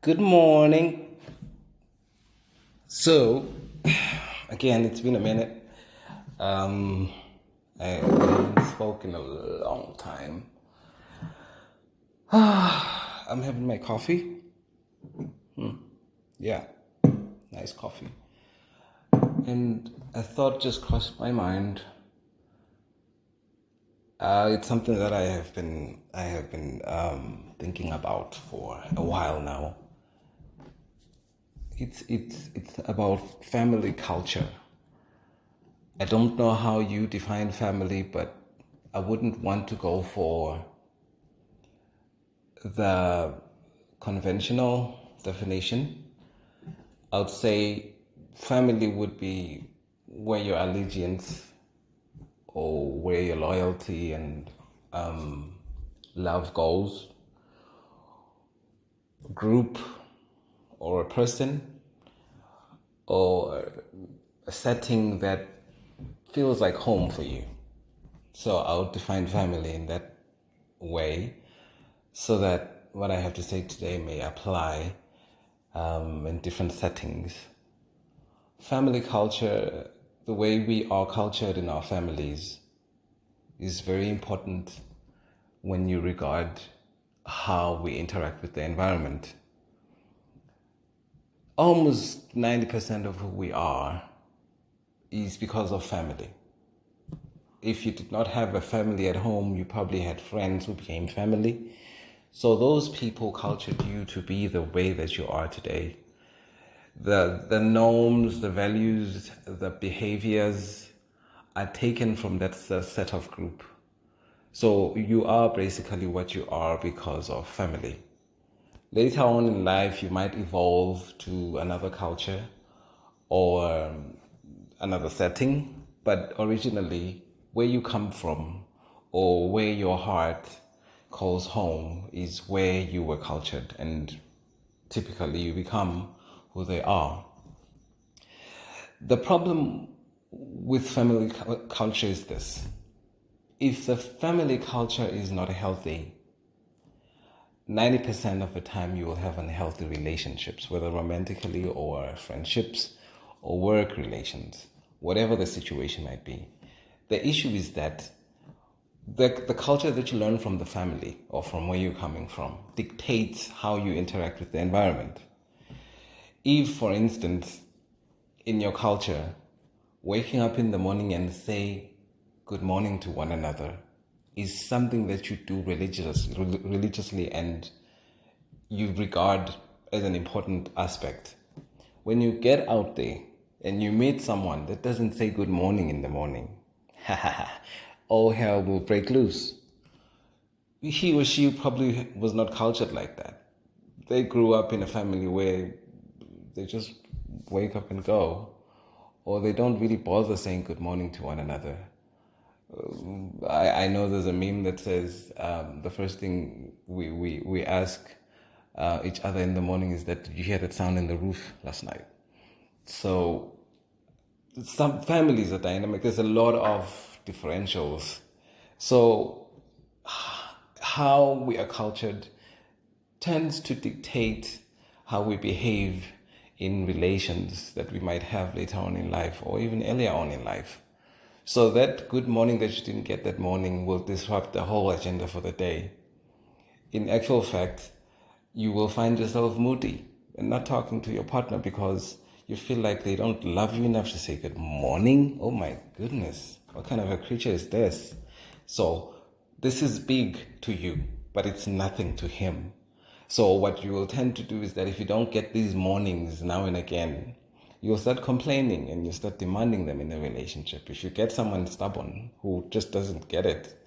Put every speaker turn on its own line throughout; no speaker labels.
Good morning. So, again, it's been a minute. Um, I haven't spoken in a long time. I'm having my coffee. Yeah, nice coffee. And a thought just crossed my mind. It's something that I have been thinking about for a while now. It's about family culture. I don't know how you define family, but I wouldn't want to go for the conventional definition. I would say family would be where your allegiance or where your loyalty and love goes. A group or a person or a setting that feels like home for you. So I would define family in that way so that what I have to say today may apply in different settings. Family culture, the way we are cultured in our families, is very important when you regard how we interact with the environment. Almost 90% of who we are is because of family. If you did not have a family at home, you probably had friends who became family. So those people cultured you to be the way that you are today. The norms, the values, the behaviors are taken from that set of group. So you are basically what you are because of family. Later on in life, you might evolve to another culture or another setting, but originally, where you come from or where your heart calls home is where you were cultured, and typically you become who they are. The problem with family culture is this: if the family culture is not healthy, 90% of the time you will have unhealthy relationships, whether romantically or friendships or work relations, whatever the situation might be. The issue is that the culture that you learn from the family or from where you're coming from dictates how you interact with the environment. If, for instance, in your culture, waking up in the morning and say good morning to one another is something that you do religiously and you regard as an important aspect. When you get out there and you meet someone that doesn't say good morning in the morning, all hell will break loose. He or she probably was not cultured like that. They grew up in a family where they just wake up and go, or they don't really bother saying good morning to one another. I know there's a meme that says the first thing we ask each other in the morning is that, did you hear that sound in the roof last night? So some families are dynamic. There's a lot of differentials. So how we are cultured tends to dictate how we behave in relations that we might have later on in life or even earlier on in life. So that good morning that you didn't get that morning will disrupt the whole agenda for the day. In actual fact, you will find yourself moody and not talking to your partner because you feel like they don't love you enough to say good morning. Oh my goodness, what kind of a creature is this? So this is big to you, but it's nothing to him. So what you will tend to do is that if you don't get these mornings now and again, you'll start complaining and you start demanding them in a relationship. If you get someone stubborn who just doesn't get it,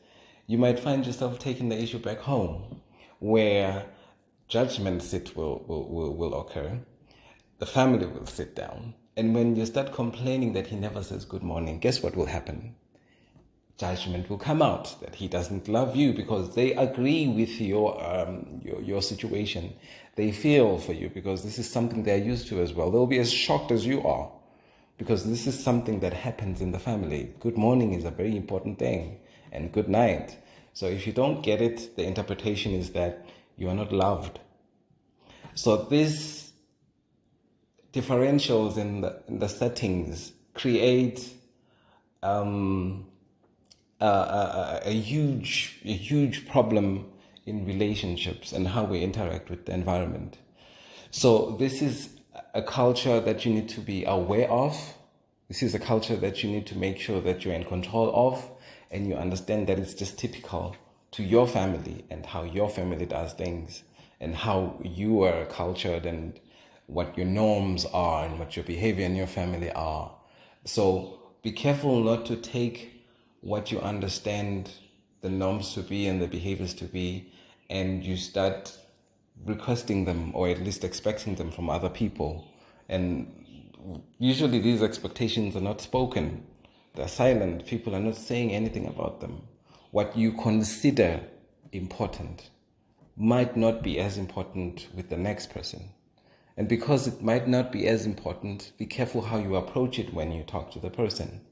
you might find yourself taking the issue back home where judgment will occur. The family will sit down. And when you start complaining that he never says good morning, guess what will happen? Judgment will come out that he doesn't love you because they agree with your situation. They feel for you because this is something they're used to as well. They'll be as shocked as you are because this is something that happens in the family. Good morning is a very important thing, and good night. So if you don't get it, the interpretation is that you are not loved. So these differentials in the settings create a huge problem in relationships and how we interact with the environment. So this is a culture that you need to be aware of. This is a culture that you need to make sure that you're in control of, and you understand that it's just typical to your family and how your family does things and how you are cultured and what your norms are and what your behavior in your family are. So be careful not to take what you understand the norms to be and the behaviors to be, and you start requesting them or at least expecting them from other people. And usually these expectations are not spoken, they're silent. People are not saying anything about them. What you consider important might not be as important with the next person. And because it might not be as important, be careful how you approach it when you talk to the person.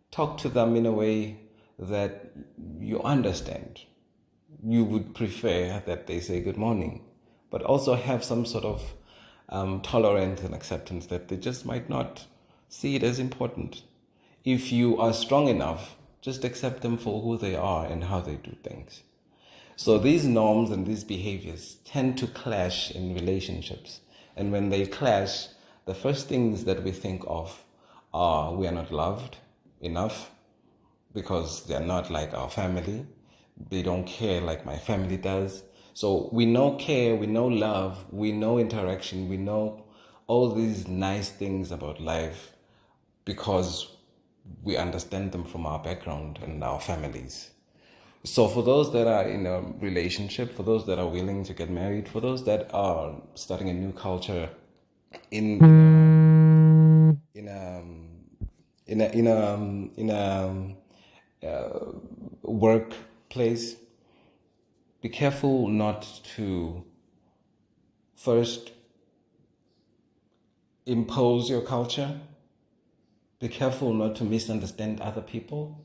Talk to them in a way that you understand. You would prefer that they say good morning, but also have some sort of tolerance and acceptance that they just might not see it as important. If you are strong enough, just accept them for who they are and how they do things. So these norms and these behaviors tend to clash in relationships. And when they clash, the first things that we think of are we are not loved enough because they're not like our family. They don't care like my family does. So we know care, we know love, we know interaction, we know all these nice things about life because we understand them from our background and our families. So for those that are in a relationship, for those that are willing to get married, for those that are starting a new culture in a workplace, be careful not to first impose your culture. Be careful not to misunderstand other people.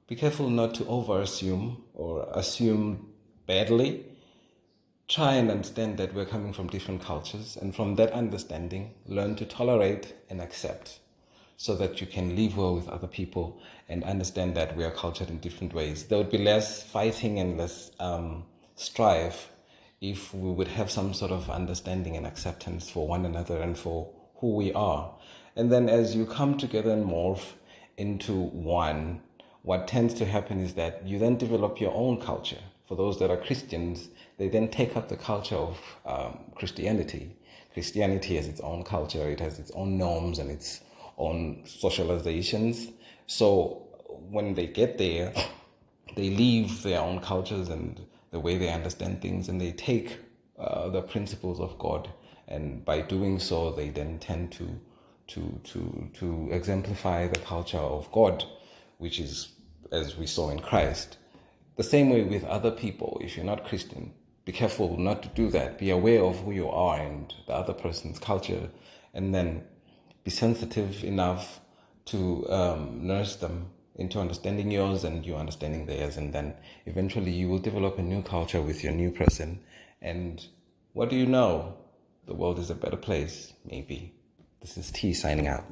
Be careful not to overassume or assume badly. Try and understand that we're coming from different cultures, and from that understanding, learn to tolerate and accept so that you can live well with other people and understand that we are cultured in different ways. There would be less fighting and less strife if we would have some sort of understanding and acceptance for one another and for who we are. And then as you come together and morph into one, what tends to happen is that you then develop your own culture. For those that are Christians, they then take up the culture of Christianity. Christianity has its own culture, it has its own norms and its own socializations. So when they get there, they leave their own cultures and the way they understand things, and they take the principles of God. And by doing so, they then tend to exemplify the culture of God, which is, as we saw in Christ. The same way with other people. If you're not Christian, be careful not to do that. Be aware of who you are and the other person's culture, and then be sensitive enough to nurse them into understanding yours and you understanding theirs. And then eventually you will develop a new culture with your new person. And what do you know? The world is a better place, maybe. This is T signing out.